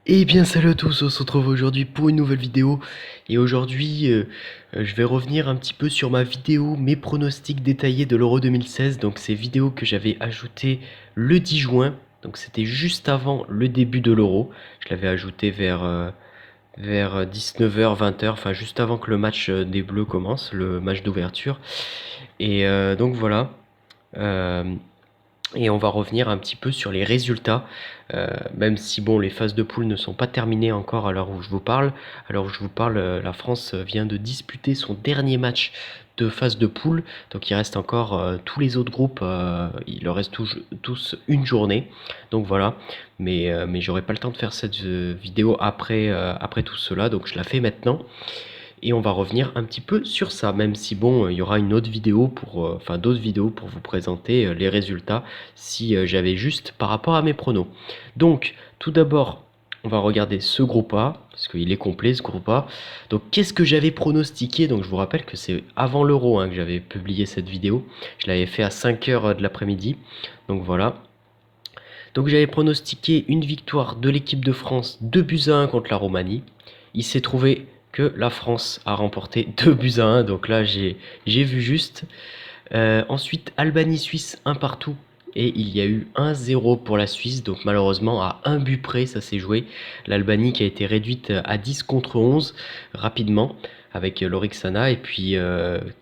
Eh bien salut à tous, on se retrouve aujourd'hui pour une nouvelle vidéo et aujourd'hui je vais revenir un petit peu sur ma vidéo, mes pronostics détaillés de l'Euro 2016. Donc c'est vidéo que j'avais ajoutée le 10 juin, donc c'était juste avant le début de l'Euro. Je l'avais ajouté vers 19h, 20h, enfin juste avant que le match des Bleus commence, le match d'ouverture. Et donc voilà. Euh, et on va revenir un petit peu sur les résultats, même si bon, les phases de poule ne sont pas terminées encore à l'heure où je vous parle. À l'heure où je vous parle, la France vient de disputer son dernier match de phase de poule, donc il reste encore tous les autres groupes, il leur reste tous une journée, donc voilà. Mais j'aurai pas le temps de faire cette vidéo après tout cela, donc je la fais maintenant. Et on va revenir un petit peu sur ça, même si bon, il y aura une autre vidéo enfin d'autres vidéos pour vous présenter les résultats si j'avais juste par rapport à mes pronos. Donc, tout d'abord, on va regarder ce groupe A, parce qu'il est complet ce groupe A. Donc, qu'est-ce que j'avais pronostiqué? Donc, je vous rappelle que c'est avant l'Euro que j'avais publié cette vidéo. Je l'avais fait à 5h de l'après-midi. Donc, voilà. Donc, j'avais pronostiqué une victoire de l'équipe de France 2-1 contre la Roumanie. Il s'est trouvé que la France a remporté 2-1, donc là j'ai vu juste. Ensuite, Albanie-Suisse 1 partout. Et il y a eu 1-0 pour la Suisse, donc malheureusement à un but près ça s'est joué. L'Albanie qui a été réduite à 10 contre 11 rapidement avec l'Orixana et puis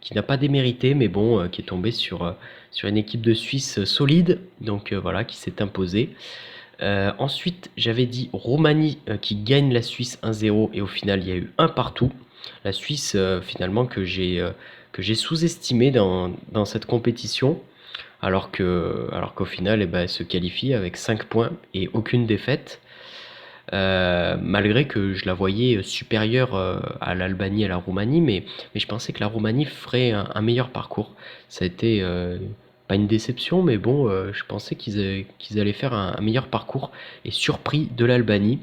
qui n'a pas démérité mais bon qui est tombé sur une équipe de Suisse solide, donc voilà, qui s'est imposée. Ensuite, j'avais dit Roumanie qui gagne la Suisse 1-0 et au final il y a eu un partout. La Suisse finalement que j'ai sous-estimé dans cette compétition alors qu'au final elle se qualifie avec 5 points et aucune défaite. Malgré que je la voyais supérieure à l'Albanie et à la Roumanie, mais je pensais que la Roumanie ferait un meilleur parcours. Ça a été pas une déception, mais bon, je pensais qu'ils allaient faire un meilleur parcours et surpris de l'Albanie.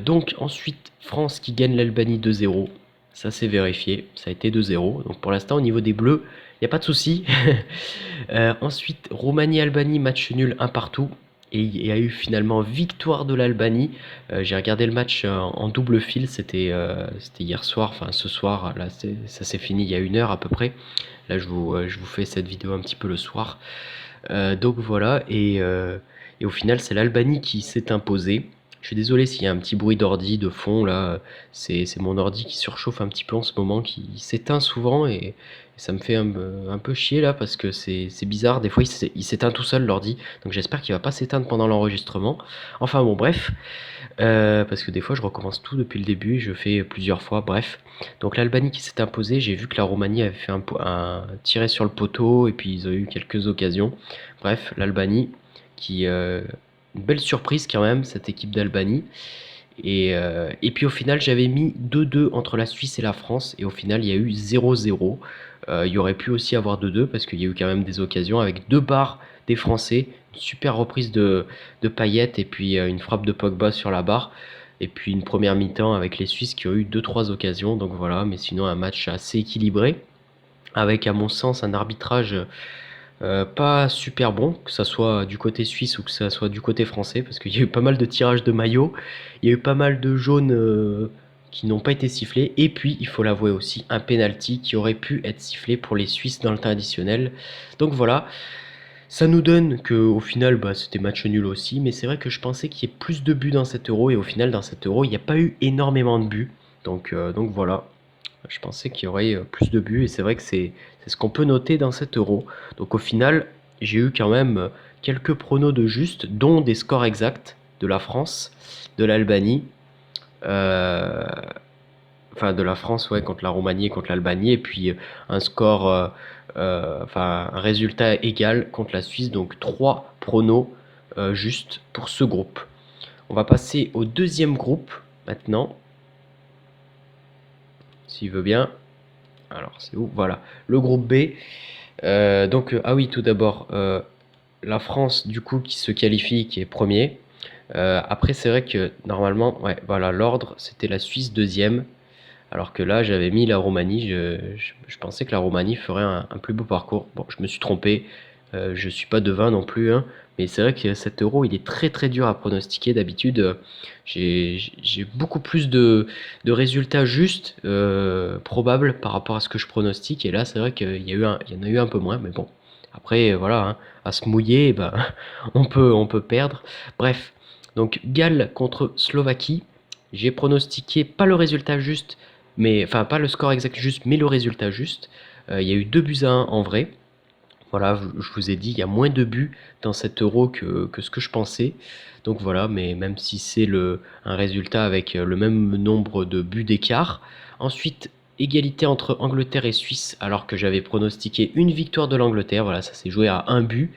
Donc ensuite, France qui gagne l'Albanie 2-0, ça s'est vérifié, ça a été 2-0. Donc pour l'instant, au niveau des Bleus, il n'y a pas de souci. Ensuite, Roumanie-Albanie, match nul, un partout. Et il y a eu finalement victoire de l'Albanie. J'ai regardé le match en double fil, c'était hier soir, enfin ce soir, là ça s'est fini il y a 1 heure à peu près. Là je vous fais cette vidéo un petit peu le soir. Donc voilà, et au final c'est l'Albanie qui s'est imposée. Je suis désolé s'il y a un petit bruit d'ordi de fond là, c'est mon ordi qui surchauffe un petit peu en ce moment, qui s'éteint souvent et ça me fait un peu chier là parce que c'est bizarre, des fois il s'éteint tout seul l'ordi, donc j'espère qu'il va pas s'éteindre pendant l'enregistrement. Enfin bon bref, parce que des fois je recommence tout depuis le début, je fais plusieurs fois, bref. Donc l'Albanie qui s'est imposée, j'ai vu que la Roumanie avait fait un tiré sur le poteau et puis ils ont eu quelques occasions. Bref, l'Albanie qui une belle surprise quand même cette équipe d'Albanie. Et puis au final j'avais mis 2-2 entre la Suisse et la France et au final il y a eu 0-0. Il y aurait pu aussi avoir 2-2 parce qu'il y a eu quand même des occasions avec deux barres des Français, une super reprise de Payet et puis une frappe de Pogba sur la barre. Et puis une première mi-temps avec les Suisses qui ont eu deux trois occasions. Donc voilà, mais sinon un match assez équilibré avec à mon sens un arbitrage pas super bon, que ça soit du côté suisse ou que ça soit du côté français, parce qu'il y a eu pas mal de tirages de maillots, il y a eu pas mal de jaunes qui n'ont pas été sifflés, et puis il faut l'avouer aussi, un penalty qui aurait pu être sifflé pour les Suisses dans le temps additionnel. Donc voilà, ça nous donne que au final c'était match nul aussi, mais c'est vrai que je pensais qu'il y ait plus de buts dans cet euro, et au final dans cet euro il n'y a pas eu énormément de buts. Donc voilà, je pensais qu'il y aurait plus de buts et c'est vrai que c'est ce qu'on peut noter dans cet euro. Donc au final, j'ai eu quand même quelques pronos de juste, dont des scores exacts de la France, de l'Albanie, euh, enfin de la France ouais, contre la Roumanie et contre l'Albanie, et puis un score, enfin un résultat égal contre la Suisse, donc trois pronos justes pour ce groupe. On va passer au deuxième groupe maintenant, s'il veut bien. Alors c'est où? Voilà, le groupe B. Ah oui, tout d'abord, la France, du coup, qui se qualifie, qui est premier. Après, c'est vrai que normalement, ouais, voilà, l'ordre, c'était la Suisse deuxième. Alors que là, j'avais mis la Roumanie. Je pensais que la Roumanie ferait un plus beau parcours. Bon, je me suis trompé. Je suis pas devin non plus, hein, mais c'est vrai que cet euro, il est très très dur à pronostiquer. D'habitude, j'ai beaucoup plus de résultats justes, probables par rapport à ce que je pronostique. Et là, c'est vrai il y en a eu un peu moins, mais bon. Après, voilà, hein, à se mouiller, bah, on peut perdre. Bref, donc Galles contre Slovaquie. J'ai pronostiqué pas le résultat juste, mais enfin pas le score exact juste, mais le résultat juste. Il y a eu 2 buts à 1 en vrai. Voilà, je vous ai dit, il y a moins de buts dans cet euro que ce que je pensais. Donc voilà, mais même si c'est un résultat avec le même nombre de buts d'écart. Ensuite, égalité entre Angleterre et Suisse, alors que j'avais pronostiqué une victoire de l'Angleterre. Voilà, ça s'est joué à un but.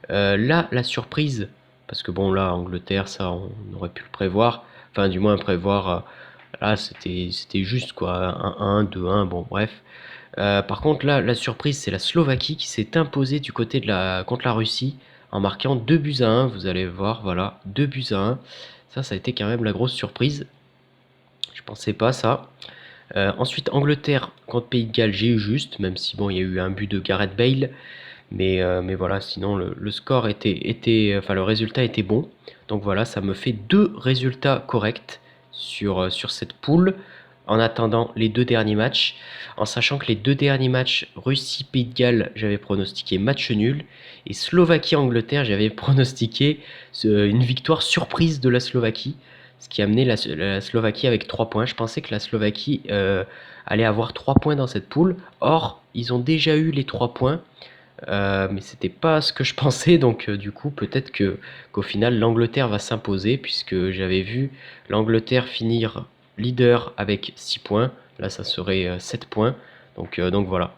Là, la surprise, parce que bon, là, Angleterre, ça, on aurait pu le prévoir. Enfin, du moins prévoir. Là, c'était juste quoi, 1-1, 2-1, bon, bref. Par contre, là, la surprise, c'est la Slovaquie qui s'est imposée du côté contre la Russie en marquant 2 buts à 1. Vous allez voir, voilà, 2 buts à 1. Ça a été quand même la grosse surprise. Je pensais pas ça. Ensuite, Angleterre contre Pays de Galles, j'ai eu juste, même si bon, il y a eu un but de Gareth Bale. Mais voilà, sinon le score enfin le résultat était bon. Donc voilà, ça me fait 2 résultats corrects sur cette poule, en attendant les 2 derniers matchs, en sachant que les 2 derniers matchs, Russie-Pays de Galles, j'avais pronostiqué match nul, et Slovaquie-Angleterre, j'avais pronostiqué une victoire surprise de la Slovaquie, ce qui a amené la Slovaquie avec 3 points. Je pensais que la Slovaquie allait avoir 3 points dans cette poule. Or, ils ont déjà eu les 3 points. Mais c'était pas ce que je pensais, donc du coup peut-être qu'au final l'Angleterre va s'imposer, puisque j'avais vu l'Angleterre finir leader avec 6 points. Là ça serait 7 points. Donc voilà,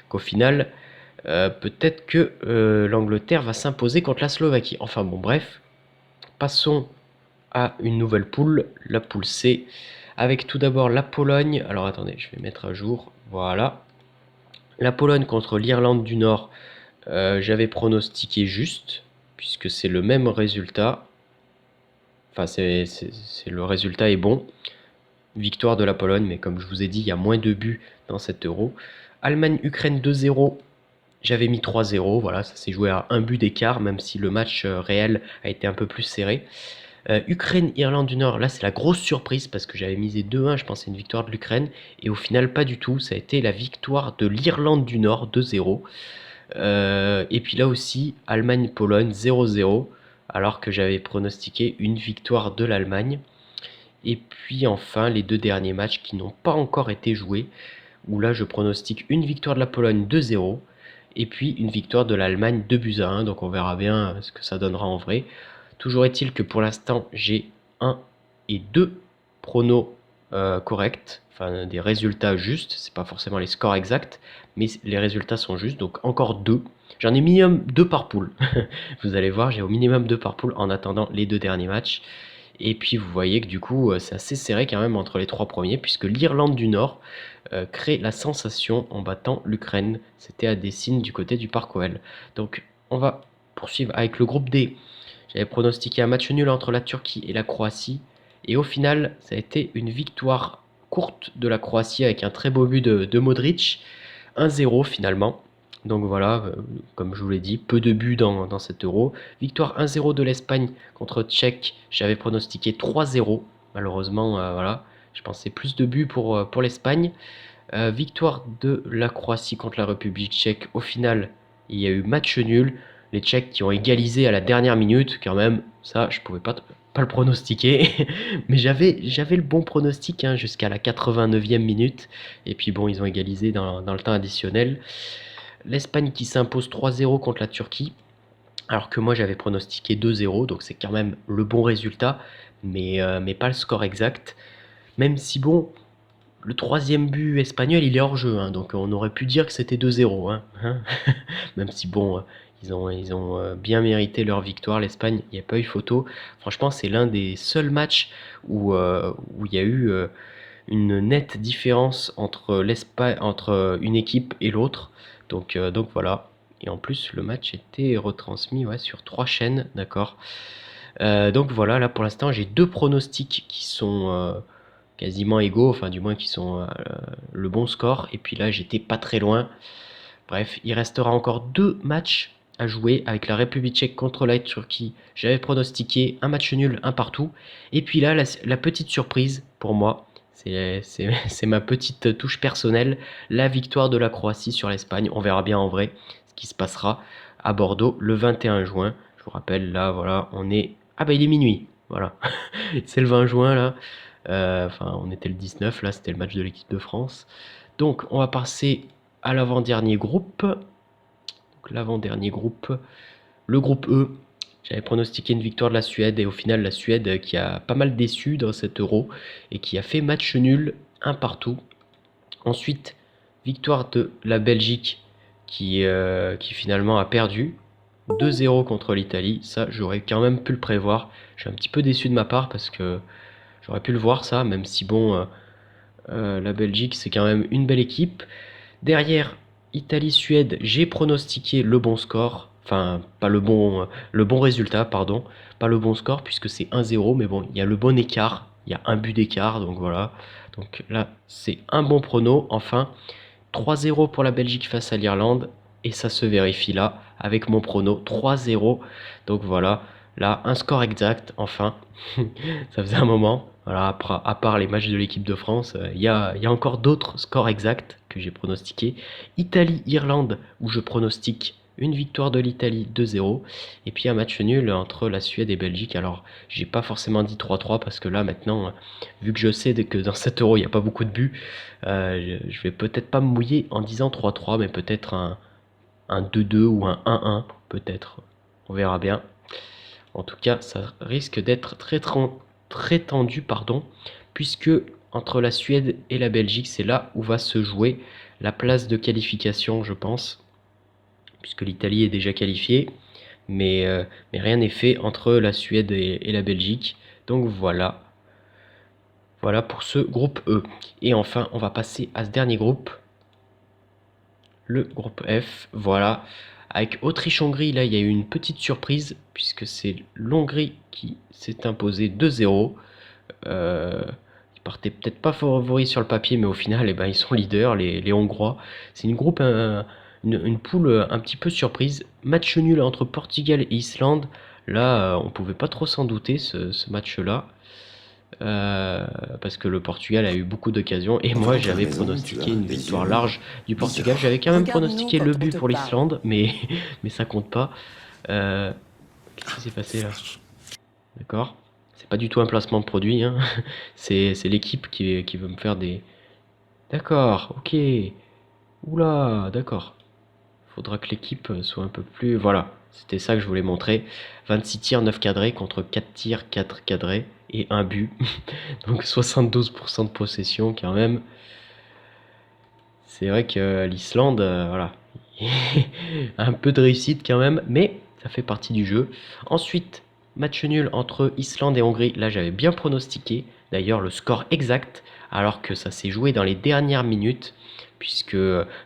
qu'au final peut-être que l'Angleterre va s'imposer contre la Slovaquie. Enfin bon, bref, passons à une nouvelle poule, la poule C, avec tout d'abord la Pologne. Alors attendez, je vais mettre à jour, voilà. La Pologne contre l'Irlande du Nord, j'avais pronostiqué juste, puisque c'est le même résultat. Enfin, le résultat est bon. Victoire de la Pologne, mais comme je vous ai dit, il y a moins de buts dans cet euro. Allemagne-Ukraine 2-0, j'avais mis 3-0. Voilà, ça s'est joué à un but d'écart, même si le match réel a été un peu plus serré. Ukraine-Irlande du Nord, là c'est la grosse surprise parce que j'avais misé 2-1, je pensais une victoire de l'Ukraine, et au final pas du tout, ça a été la victoire de l'Irlande du Nord 2-0. Et puis là aussi, Allemagne-Pologne 0-0, alors que j'avais pronostiqué une victoire de l'Allemagne. Et puis enfin, les 2 derniers matchs qui n'ont pas encore été joués, où là je pronostique une victoire de la Pologne 2-0, et puis une victoire de l'Allemagne 2 buts à 1, donc on verra bien ce que ça donnera en vrai. Toujours est-il que pour l'instant, j'ai 1 et 2 pronos corrects, enfin des résultats justes, c'est pas forcément les scores exacts, mais les résultats sont justes, donc encore 2. J'en ai minimum 2 par poule. Vous allez voir, j'ai au minimum 2 par poule en attendant les 2 derniers matchs. Et puis vous voyez que du coup, c'est assez serré quand même entre les 3 premiers, puisque l'Irlande du Nord crée la sensation en battant l'Ukraine. C'était à Dessine du côté du Parc OL. Donc on va poursuivre avec le groupe D. J'avais pronostiqué un match nul entre la Turquie et la Croatie. Et au final, ça a été une victoire courte de la Croatie avec un très beau but de Modric. 1-0 finalement. Donc voilà, comme je vous l'ai dit, peu de buts dans cet euro. Victoire 1-0 de l'Espagne contre Tchèque. J'avais pronostiqué 3-0. Malheureusement, voilà, je pensais plus de buts pour l'Espagne. Victoire de la Croatie contre la République tchèque. Au final, il y a eu match nul. Les Tchèques qui ont égalisé à la dernière minute, quand même, ça, je pouvais pas le pronostiquer. Mais j'avais le bon pronostic hein, jusqu'à la 89e minute. Et puis bon, ils ont égalisé dans le temps additionnel. L'Espagne qui s'impose 3-0 contre la Turquie. Alors que moi, j'avais pronostiqué 2-0. Donc c'est quand même le bon résultat. Mais pas le score exact. Même si bon, le troisième but espagnol, il est hors jeu, hein, donc on aurait pu dire que c'était 2-0, hein. Même si bon, ils ont bien mérité leur victoire, l'Espagne, il n'y a pas eu photo. Franchement, c'est l'un des seuls matchs où il y a eu une nette différence entre une équipe et l'autre. Donc voilà. Et en plus, le match était retransmis ouais, sur 3 chaînes, d'accord. Donc voilà, là pour l'instant, j'ai 2 pronostics qui sont quasiment égaux, enfin du moins qui sont le bon score. Et puis là, j'étais pas très loin. Bref, il restera encore 2 matchs à jouer avec la République tchèque contre la Turquie. J'avais pronostiqué un match nul, un partout. Et puis là, la petite surprise pour moi, c'est ma petite touche personnelle, la victoire de la Croatie sur l'Espagne. On verra bien en vrai ce qui se passera à Bordeaux le 21 juin. Je vous rappelle, là, voilà, on est... Ah bah il est minuit, voilà. C'est le 20 juin, là. Enfin, on était le 19, là, c'était le match de l'équipe de France. Donc, on va passer à l'avant-dernier groupe. Donc, l'avant-dernier groupe, le groupe E. J'avais pronostiqué une victoire de la Suède et au final la Suède qui a pas mal déçu dans cet Euro et qui a fait match nul, un partout. Ensuite, victoire de la Belgique qui finalement a perdu 2-0 contre l'Italie. Ça, j'aurais quand même pu le prévoir. Je suis un petit peu déçu de ma part parce que j'aurais pu le voir ça, même si bon, la Belgique c'est quand même une belle équipe. Derrière, Italie-Suède, j'ai pronostiqué le bon score. Enfin, pas le bon résultat, pardon. Pas le bon score, puisque c'est 1-0. Mais bon, il y a le bon écart. Il y a un but d'écart, donc voilà. Donc là, c'est un bon prono. Enfin, 3-0 pour la Belgique face à l'Irlande. Et ça se vérifie là, avec mon prono 3-0. Donc voilà, là, un score exact, enfin. Ça faisait un moment. Voilà, à part les matchs de l'équipe de France, il y a encore d'autres scores exacts que j'ai pronostiqués. Italie-Irlande, où je pronostique une victoire de l'Italie 2-0. Et puis un match nul entre la Suède et Belgique. Alors, j'ai pas forcément dit 3-3 parce que là, maintenant, vu que je sais que dans cet euro, il n'y a pas beaucoup de buts, je vais peut-être pas me mouiller en disant 3-3, mais peut-être un 2-2 ou un 1-1, peut-être. On verra bien. En tout cas, ça risque d'être très tendu, pardon, puisque entre la Suède et la Belgique, c'est là où va se jouer la place de qualification, je pense, puisque l'Italie est déjà qualifiée, mais rien n'est fait entre la Suède et la Belgique. Donc voilà, voilà pour ce groupe E. Et enfin, on va passer à ce dernier groupe, le groupe F, voilà. Avec Autriche-Hongrie, là, il y a eu une petite surprise, puisque c'est l'Hongrie qui s'est imposée 2-0. Ils partaient peut-être pas favoris sur le papier, mais au final, eh ben, ils sont leaders, les Hongrois. C'est une poule un petit peu surprise. Match nul entre Portugal et Islande. Là, on pouvait pas trop s'en douter, ce match-là. Euh, Parce que le Portugal a eu beaucoup d'occasions et moi j'avais pronostiqué une victoire large du Portugal. J'avais quand même pronostiqué le but pour l'Islande, mais ça compte pas. Qu'est-ce qui s'est passé là? D'accord? C'est pas du tout un placement de produit, hein. C'est l'équipe qui veut me faire des... D'accord, ok. Oula, d'accord. Faudra que l'équipe soit un peu plus... Voilà, c'était ça que je voulais montrer. 26 tirs, 9 cadrés contre 4 tirs, 4 cadrés et un but. Donc 72% de possession quand même. C'est vrai que l'Islande, voilà, un peu de réussite quand même, mais ça fait partie du jeu. Ensuite, match nul entre Islande et Hongrie. Là, j'avais bien pronostiqué, d'ailleurs, le score exact, alors que ça s'est joué dans les dernières minutes, puisque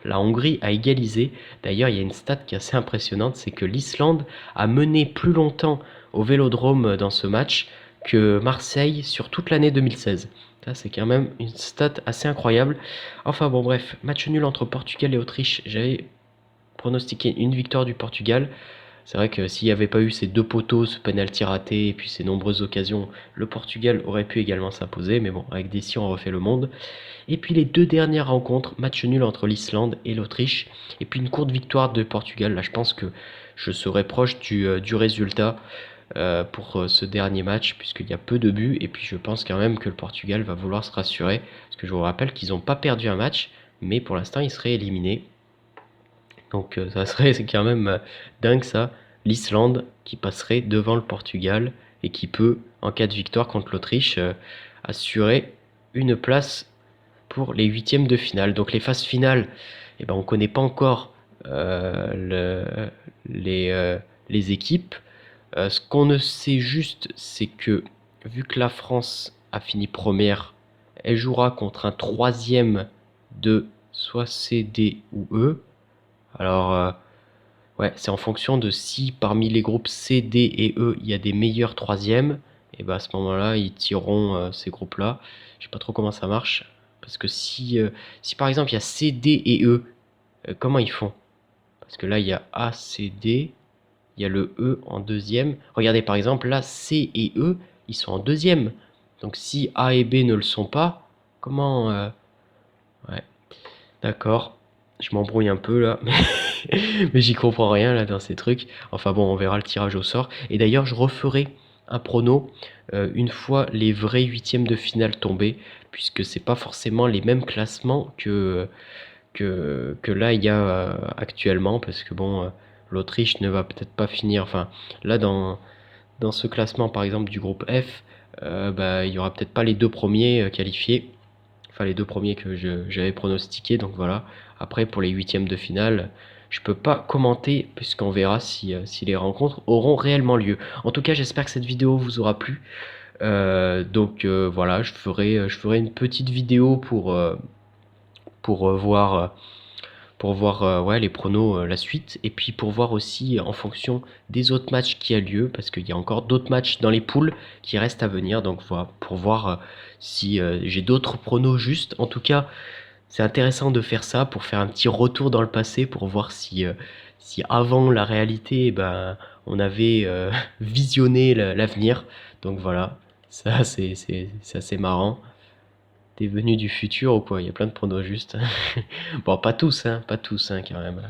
la Hongrie a égalisé. D'ailleurs, il y a une stat qui est assez impressionnante, c'est que l'Islande a mené plus longtemps au Vélodrome dans ce match que Marseille sur toute l'année 2016. Ça, c'est quand même une stat assez incroyable. Enfin bon, bref, match nul entre Portugal et Autriche. J'avais pronostiqué une victoire du Portugal. C'est vrai que s'il n'y avait pas eu ces deux poteaux, ce penalty raté et puis ces nombreuses occasions, le Portugal aurait pu également s'imposer. Mais bon, avec des si on refait le monde. Et puis les deux dernières rencontres, match nul entre l'Islande et l'Autriche. Et puis une courte victoire de Portugal. Là, je pense que je serai proche du résultat pour ce dernier match, puisqu'il y a peu de buts. Et puis je pense quand même que le Portugal va vouloir se rassurer. Parce que je vous rappelle qu'ils n'ont pas perdu un match, mais pour l'instant ils seraient éliminés. Donc ça serait c'est quand même dingue ça. L'Islande qui passerait devant le Portugal et qui peut, en cas de victoire contre l'Autriche, assurer une place pour les huitièmes de finale. Donc les phases finales, eh ben, on ne connaît pas encore les équipes. Ce qu'on ne sait juste, c'est que vu que la France a fini première, elle jouera contre un troisième de soit C, D ou E. Alors, ouais, c'est en fonction de si parmi les groupes C, D et E, il y a des meilleurs troisièmes. Et bah à ce moment-là, ils tireront ces groupes-là. Je sais pas trop comment ça marche. Parce que si par exemple il y a C, D et E, comment ils font? Parce que là, il y a A, C, D. Il y a le E en deuxième. Regardez, par exemple, là, C et E, ils sont en deuxième. Donc, si A et B ne le sont pas, comment... Ouais, d'accord. Je m'embrouille un peu, là. Mais j'y comprends rien, là, dans ces trucs. Enfin bon, on verra le tirage au sort. Et d'ailleurs, je referai un prono une fois les vrais huitièmes de finale tombés, puisque c'est pas forcément les mêmes classements que là il y a actuellement, parce que bon, l'Autriche ne va peut-être pas finir. Enfin, là dans ce classement par exemple du groupe F, bah, il y aura peut-être pas les deux premiers qualifiés, enfin les deux premiers que j'avais pronostiqués. Donc voilà. Après pour les huitièmes de finale, je peux pas commenter puisqu'on verra si les rencontres auront réellement lieu. En tout cas, j'espère que cette vidéo vous aura plu. Donc voilà, je ferai une petite vidéo pour voir ouais, les pronos, la suite, et puis pour voir aussi en fonction des autres matchs qui a lieu, parce qu'il y a encore d'autres matchs dans les poules qui restent à venir, donc voilà, pour voir si j'ai d'autres pronos justes. En tout cas, c'est intéressant de faire ça pour faire un petit retour dans le passé, pour voir si avant la réalité, eh ben, on avait visionné l'avenir. Donc voilà, ça c'est assez marrant. T'es venu du futur ou quoi? Il y a plein de pronos justes. Bon, pas tous, hein, quand même.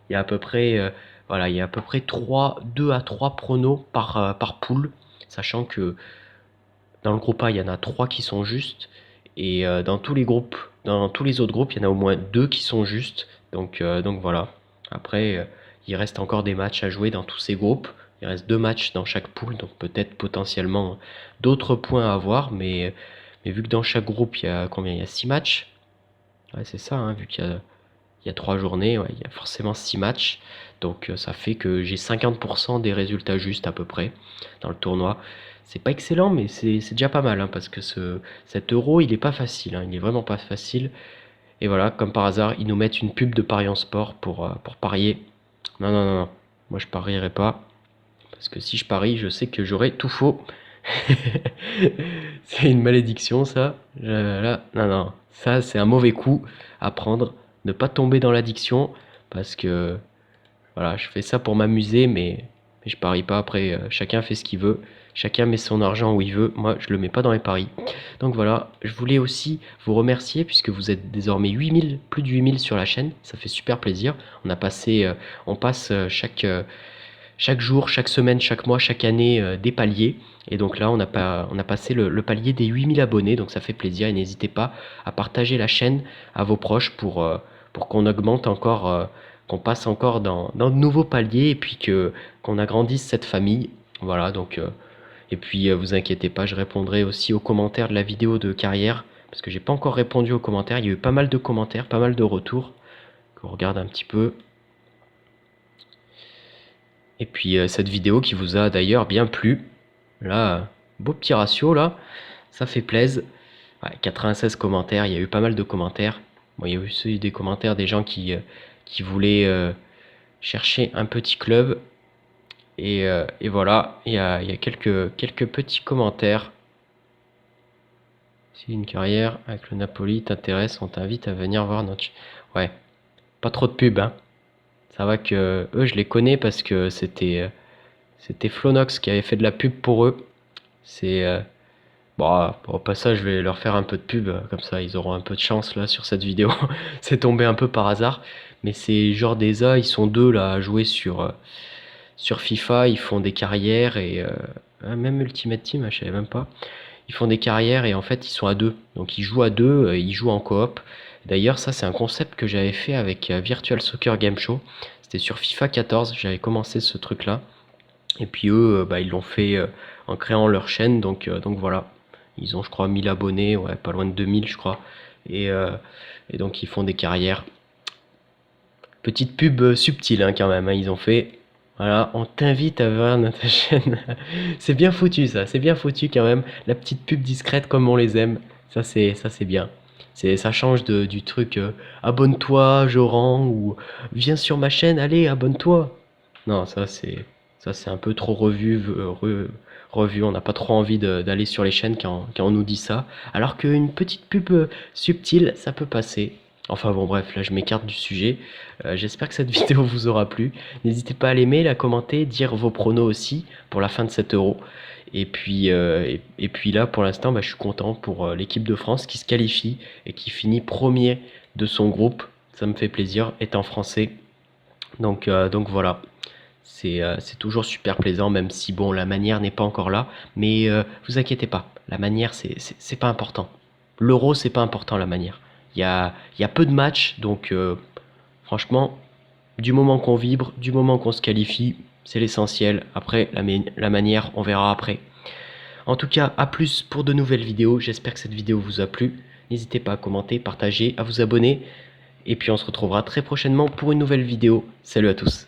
Il y a à peu près, voilà, il y a à peu près 2 à 3 pronos par poule, sachant que dans le groupe A, il y en a 3 qui sont justes, et dans tous les autres groupes, il y en a au moins 2 qui sont justes. Donc voilà. Après, il reste encore des matchs à jouer dans tous ces groupes. Il reste 2 matchs dans chaque poule, donc peut-être potentiellement d'autres points à avoir, mais vu que dans chaque groupe, il y a combien? Il y a 6 matchs. Ouais, c'est ça, hein, vu qu'il y a 3 journées, ouais, il y a forcément 6 matchs. Donc ça fait que j'ai 50% des résultats justes à peu près dans le tournoi. C'est pas excellent, mais c'est déjà pas mal, hein, parce que cet euro, il est pas facile, hein, il est vraiment pas facile. Et voilà, comme par hasard, ils nous mettent une pub de Paris en Sport pour parier. Non, non, non, non, moi je parierai pas, parce que si je parie, je sais que j'aurai tout faux. C'est une malédiction, ça. Là, non, non, ça c'est un mauvais coup à prendre. Ne pas tomber dans l'addiction, parce que voilà, je fais ça pour m'amuser, mais je parie pas. Après, chacun fait ce qu'il veut, chacun met son argent où il veut. Moi, je le mets pas dans les paris. Donc voilà, je voulais aussi vous remercier puisque vous êtes désormais 8000, plus de 8000 sur la chaîne. Ça fait super plaisir. On passe chaque jour, chaque semaine, chaque mois, chaque année des paliers. Et donc là, on a passé le palier des 8000 abonnés, donc ça fait plaisir. Et n'hésitez pas à partager la chaîne à vos proches pour qu'on augmente encore, qu'on passe encore dans de nouveaux paliers et puis qu'on agrandisse cette famille. Voilà, donc, et puis vous inquiétez pas, je répondrai aussi aux commentaires de la vidéo de carrière, parce que j'ai pas encore répondu aux commentaires. Il y a eu pas mal de commentaires, pas mal de retours. On regarde un petit peu. Et puis cette vidéo qui vous a d'ailleurs bien plu. Là, beau petit ratio là, ça fait plaisir. Ouais, 96 commentaires, il y a eu pas mal de commentaires. Bon, il y a eu aussi des commentaires des gens qui voulaient chercher un petit club. Et voilà, il y a quelques petits commentaires. Si une carrière avec le Napoli t'intéresse, on t'invite à venir voir notre... Ouais, pas trop de pub, hein. Ça va que eux, je les connais parce que c'était Flonox qui avait fait de la pub pour eux. C'est bon, au passage, je vais leur faire un peu de pub, comme ça ils auront un peu de chance là sur cette vidéo. C'est tombé un peu par hasard, mais c'est genre des A, ils sont deux là à jouer sur FIFA, ils font des carrières et même Ultimate Team, je savais même pas. Ils font des carrières et en fait ils sont à deux, donc ils jouent à deux, ils jouent en coop. D'ailleurs, ça c'est un concept que j'avais fait avec Virtual Soccer Game Show. C'était sur FIFA 14, j'avais commencé ce truc là. Et puis eux, bah, ils l'ont fait en créant leur chaîne, donc voilà. Ils ont, je crois, 1000 abonnés, ouais, pas loin de 2000, je crois. Et donc ils font des carrières. Petite pub subtile, hein, quand même, hein, ils ont fait. Voilà, on t'invite à voir notre chaîne. C'est bien foutu, ça, c'est bien foutu quand même. La petite pub discrète comme on les aime, ça c'est bien. Ça change du truc abonne-toi, Joran, ou viens sur ma chaîne, allez, abonne-toi. Non, ça c'est un peu trop revu. On n'a pas trop envie d'aller sur les chaînes quand on nous dit ça. Alors qu'une petite pub subtile, ça peut passer. Enfin bon bref, là je m'écarte du sujet. J'espère que cette vidéo vous aura plu. N'hésitez pas à l'aimer, la commenter, dire vos pronos aussi pour la fin de 7 euros. Et puis là pour l'instant je suis content pour l'équipe de France qui se qualifie et qui finit premier de son groupe. Ça me fait plaisir, étant français. Donc voilà, c'est toujours super plaisant, même si bon la manière n'est pas encore là. Mais vous inquiétez pas, la manière c'est pas important. L'euro c'est pas important la manière. Il y a peu de matchs, donc franchement, du moment qu'on vibre, du moment qu'on se qualifie, c'est l'essentiel. Après, la manière, on verra après. En tout cas, à plus pour de nouvelles vidéos. J'espère que cette vidéo vous a plu. N'hésitez pas à commenter, partager, à vous abonner. Et puis on se retrouvera très prochainement pour une nouvelle vidéo. Salut à tous.